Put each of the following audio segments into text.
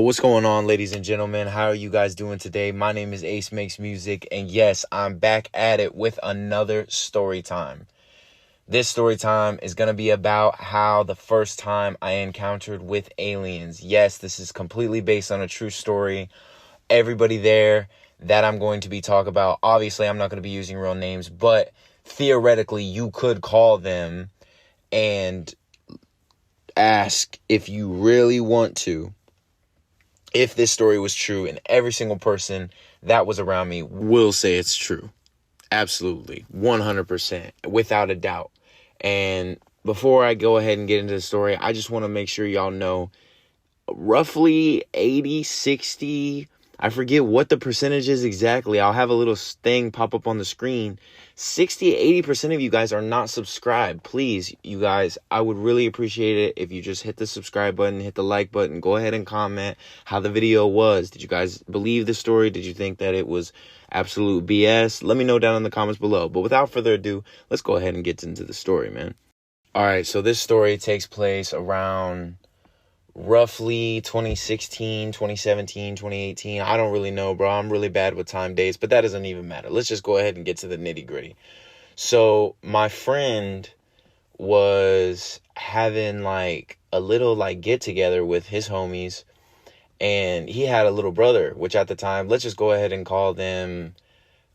What's going on, ladies and gentlemen? How are you guys doing today? My name is Ace Makes Music, and yes, I'm back at it with another story time. This story time is going to be about how the first time I encountered with aliens. Yes, this is completely based on a true story. Everybody there that I'm going to be talking about, obviously I'm not going to be using real names, but theoretically you could call them and ask if you really want to if this story was true, and every single person that was around me will say it's true. Absolutely. 100%. Without a doubt. And before I go ahead and get into the story, I just want to make sure y'all know roughly 80, 60, I forget what the percentage is exactly. I'll have a little thing pop up on the screen. 60, 80% of you guys are not subscribed. Please, you guys, I would really appreciate it if you just hit the subscribe button, hit the like button, go ahead and comment how the video was. Did you guys believe the story? Did you think that it was absolute BS? Let me know down in the comments below. But without further ado, let's go ahead and get into the story, man. All right, so this story takes place around roughly 2016, 2017, 2018. I don't really know, bro. I'm really bad with time dates, but that doesn't even matter. Let's just go ahead and get to the nitty gritty. So my friend was having like a little like get together with his homies, and he had a little brother, which at the time, let's just go ahead and call them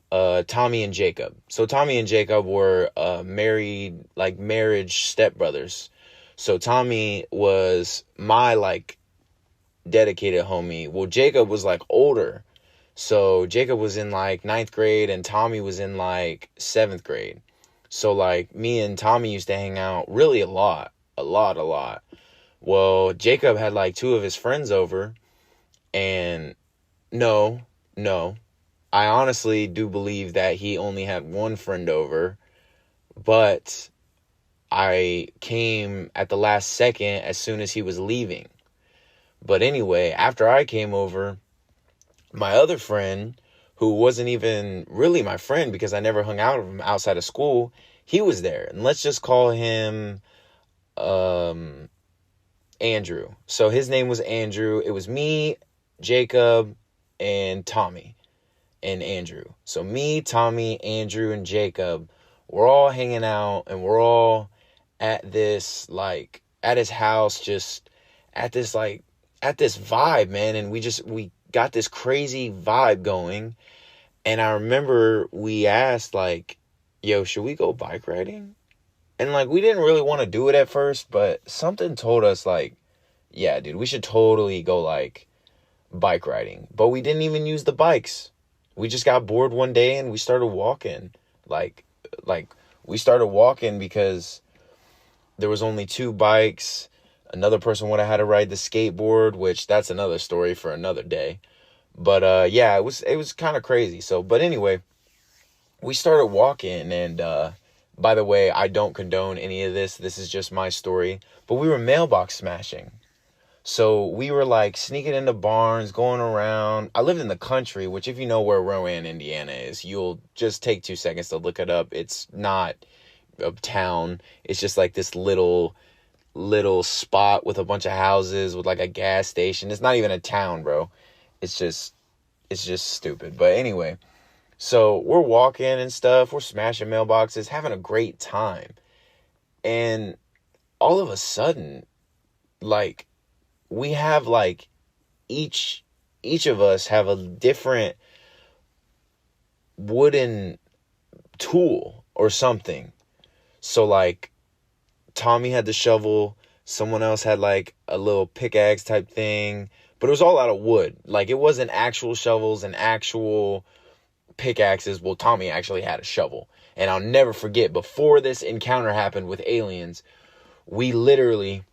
Tommy and Jacob. So Tommy and Jacob were married, like marriage stepbrothers. So Tommy was my like dedicated homie. Well, Jacob was like older. So Jacob was in like 9th grade and Tommy was in like 7th grade. So like me and Tommy used to hang out really a lot. Well, Jacob had like 2 of his friends over, and no, I honestly do believe that he only had 1 friend over, but I came at the last second as soon as he was leaving. But anyway, after I came over, my other friend, who wasn't even really my friend because I never hung out with him outside of school, he was there. And let's just call him Andrew. So his name was Andrew. It was me, Jacob, and Tommy and Andrew. So me, Tommy, Andrew, and Jacob, we're all hanging out, and we're all at this, like, at his house, just at this vibe, man. And we got this crazy vibe going. And I remember we asked, like, yo, should we go bike riding? And like, we didn't really want to do it at first, but something told us, like, yeah, dude, we should totally go like bike riding. But we didn't even use the bikes. We just got bored one day and we started walking. Like we started walking because there was only 2 bikes. Another person would have had to ride the skateboard, which that's another story for another day. But yeah, it was kind of crazy. So, but anyway, we started walking, and by the way, I don't condone any of this. This is just my story. But we were mailbox smashing. So we were like sneaking into barns, going around. I lived in the country, which if you know where Rowan, Indiana is, you'll just take 2 seconds to look it up. It's not a town. It's just like this little spot with a bunch of houses with like a gas station. It's not even a town, bro. It's just stupid. But anyway, so we're walking and stuff. We're smashing mailboxes, having a great time. And all of a sudden, like, we have like each of us have a different wooden tool or something. So like Tommy had the shovel, someone else had like a little pickaxe type thing, but it was all out of wood. Like, it wasn't actual shovels and actual pickaxes. Well, Tommy actually had a shovel. And I'll never forget, before this encounter happened with aliens, we literally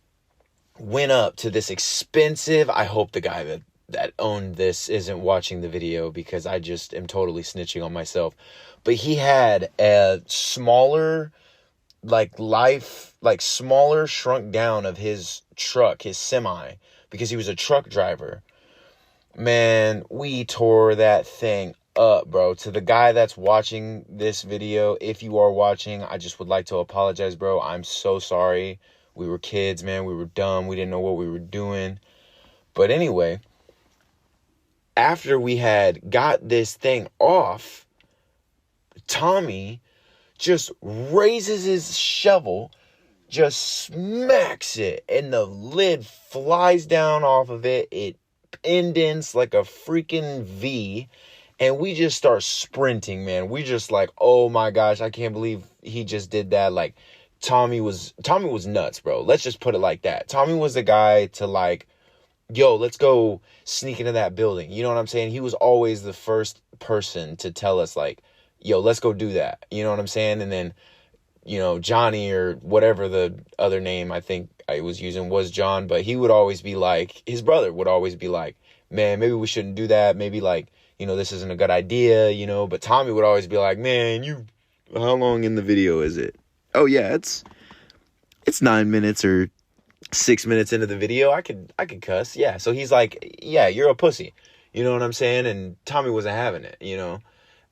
went up to this expensive, I hope the guy that owned this isn't watching the video because I just am totally snitching on myself. But he had a smaller, smaller shrunk down of his truck, his semi, because he was a truck driver. Man, we tore that thing up, bro. To the guy that's watching this video, if you are watching, I just would like to apologize, bro. I'm so sorry. We were kids, man. We were dumb. We didn't know what we were doing. But anyway, after we had got this thing off, Tommy just raises his shovel, just smacks it, and the lid flies down off of it. It indents like a freaking V, and we just start sprinting, man. We just like, oh my gosh, I can't believe he just did that. Like, Tommy was nuts, bro. Let's just put it like that. Tommy was the guy to like, yo, let's go sneak into that building. You know what I'm saying? He was always the first person to tell us like, yo, let's go do that. You know what I'm saying? And then, you know, Johnny or whatever the other name I think I was using was John, but he would always be like, his brother would always be like, man, maybe we shouldn't do that. Maybe like, you know, this isn't a good idea, you know, but Tommy would always be like, man, how long in the video is it? Oh yeah, it's 9 minutes or 6 minutes into the video. I could cuss. Yeah. So he's like, yeah, you're a pussy. You know what I'm saying? And Tommy wasn't having it, you know?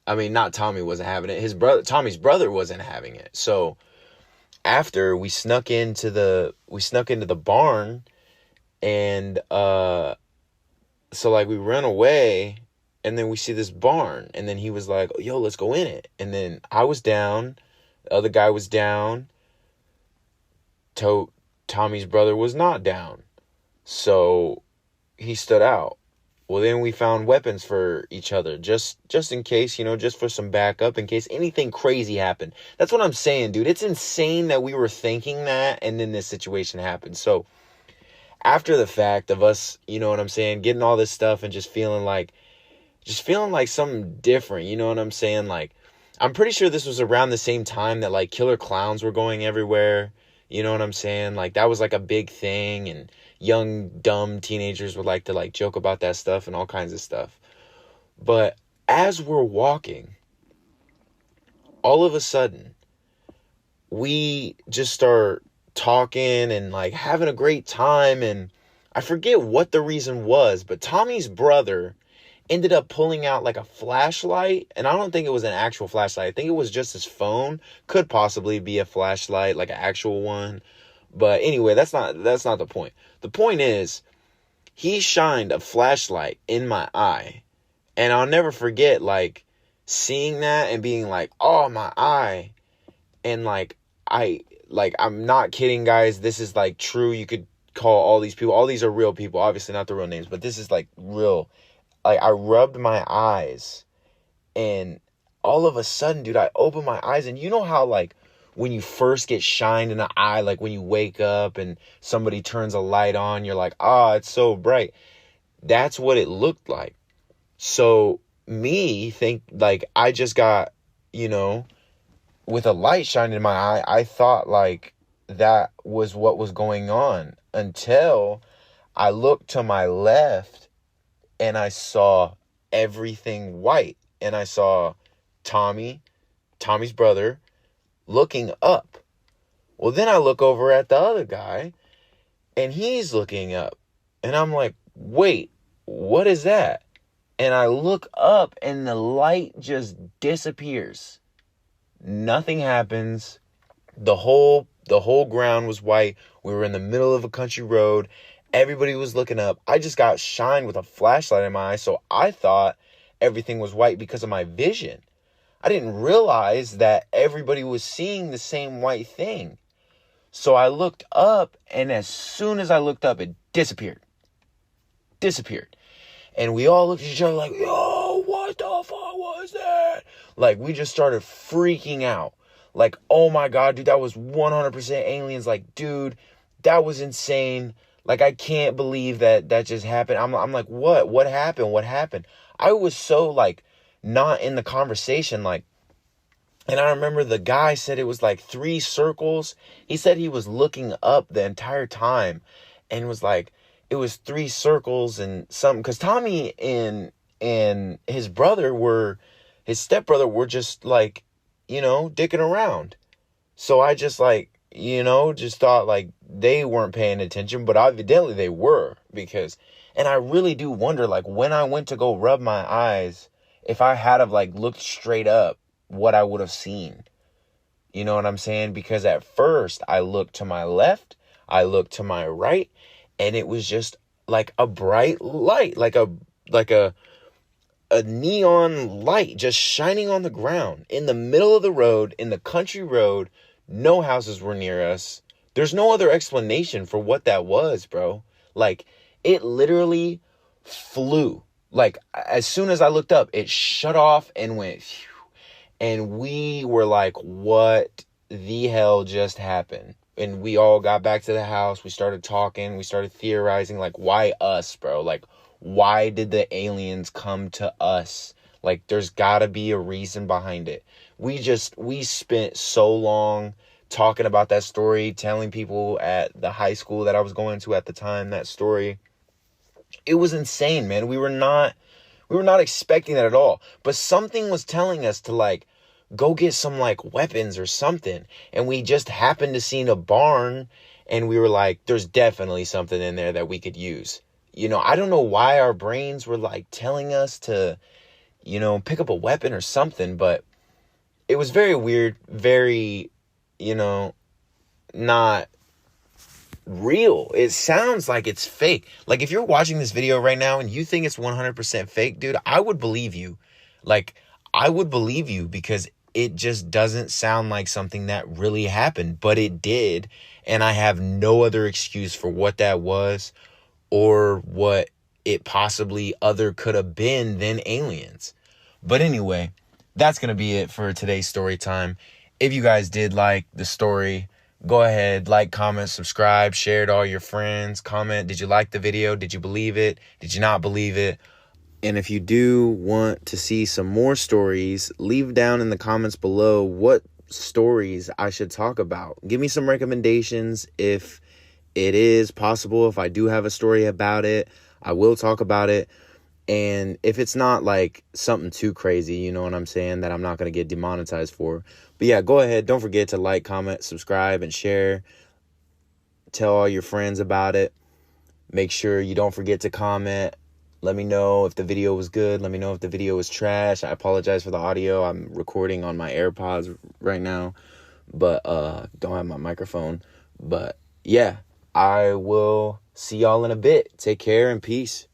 I mean, not Tommy wasn't having it. Tommy's brother wasn't having it. So after we snuck into the barn, and so like we ran away, and then we see this barn, and then he was like, yo, let's go in it. And then I was down, the other guy was down, Tommy's brother was not down. So he stood out. Well, then we found weapons for each other, just in case, you know, just for some backup, in case anything crazy happened. That's what I'm saying, dude. It's insane that we were thinking that, and then this situation happened. So after the fact of us, you know what I'm saying, getting all this stuff and just feeling like something different, you know what I'm saying? Like, I'm pretty sure this was around the same time that like killer clowns were going everywhere. You know what I'm saying? Like, that was like a big thing, and young, dumb teenagers would like to like joke about that stuff and all kinds of stuff. But as we're walking, all of a sudden, we just start talking and like having a great time. And I forget what the reason was, but Tommy's brother ended up pulling out like a flashlight, and I don't think it was an actual flashlight. I think it was just his phone. Could possibly be a flashlight, like an actual one. But anyway, that's not the point. The point is, he shined a flashlight in my eye, and I'll never forget like seeing that and being like, oh, my eye. And I'm not kidding, guys. This is like true. You could call all these people. All these are real people. Obviously not the real names, but this is like real. Like, I rubbed my eyes, and all of a sudden, dude, I opened my eyes, and you know how, like, when you first get shined in the eye, like when you wake up and somebody turns a light on, you're like, oh, it's so bright. That's what it looked like. So like I just got, you know, with a light shining in my eye, I thought like that was what was going on, until I looked to my left and I saw everything white. And I saw Tommy's brother, looking up. Well, then I look over at the other guy, and he's looking up. And I'm like, wait, what is that? And I look up, and the light just disappears. Nothing happens. The whole ground was white. We were in the middle of a country road. Everybody was looking up. I just got shined with a flashlight in my eye, so I thought everything was white because of my vision. I didn't realize that everybody was seeing the same white thing. So I looked up, and as soon as I looked up, it disappeared. And we all looked at each other like, yo, what the fuck was that? Like, we just started freaking out. Like, oh my God, dude, that was 100% aliens. Like, dude, that was insane. Like, I can't believe that just happened. I'm like, what happened? I was so like not in the conversation. Like, and I remember the guy said it was like 3 circles. He said he was looking up the entire time, and was like, it was 3 circles and something. Cause Tommy and his stepbrother were just like, you know, dicking around. So I just like, you know, just thought like they weren't paying attention, but evidently they were, and I really do wonder, like, when I went to go rub my eyes, if I had have like looked straight up, what I would have seen. You know what I'm saying? Because at first I looked to my left, I looked to my right, and it was just like a bright light, like a a neon light just shining on the ground in the middle of the road, in the country road. No houses were near us. There's no other explanation for what that was, bro. Like, it literally flew. Like, as soon as I looked up, it shut off and went phew. And we were like, what the hell just happened? And we all got back to the house. We started talking. We started theorizing, like, why us, bro? Like, why did the aliens come to us? Like, there's got to be a reason behind it. We spent so long talking about that story, telling people at the high school that I was going to at the time that story. It was insane, man. We were not expecting that at all. But something was telling us to, like, go get some, like, weapons or something. And we just happened to see in a barn, and we were like, there's definitely something in there that we could use. You know, I don't know why our brains were, like, telling us to, you know, pick up a weapon or something, but it was very weird, very, you know, not real. It sounds like it's fake. Like, if you're watching this video right now and you think it's 100% fake, dude, I would believe you. Like, I would believe you, because it just doesn't sound like something that really happened, but it did. And I have no other excuse for what that was or what it possibly other could have been than aliens. But anyway, that's going to be it for today's story time. If you guys did like the story, go ahead, like, comment, subscribe, share it to all your friends. Comment, did you like the video? Did you believe it? Did you not believe it? And if you do want to see some more stories, leave down in the comments below what stories I should talk about. Give me some recommendations. If it is possible, if I do have a story about it, I will talk about it. And if it's not like something too crazy, you know what I'm saying, that I'm not going to get demonetized for. But yeah, go ahead. Don't forget to like, comment, subscribe, and share. Tell all your friends about it. Make sure you don't forget to comment. Let me know if the video was good. Let me know if the video was trash. I apologize for the audio. I'm recording on my AirPods right now, but don't have my microphone. But yeah, I will see y'all in a bit. Take care and peace.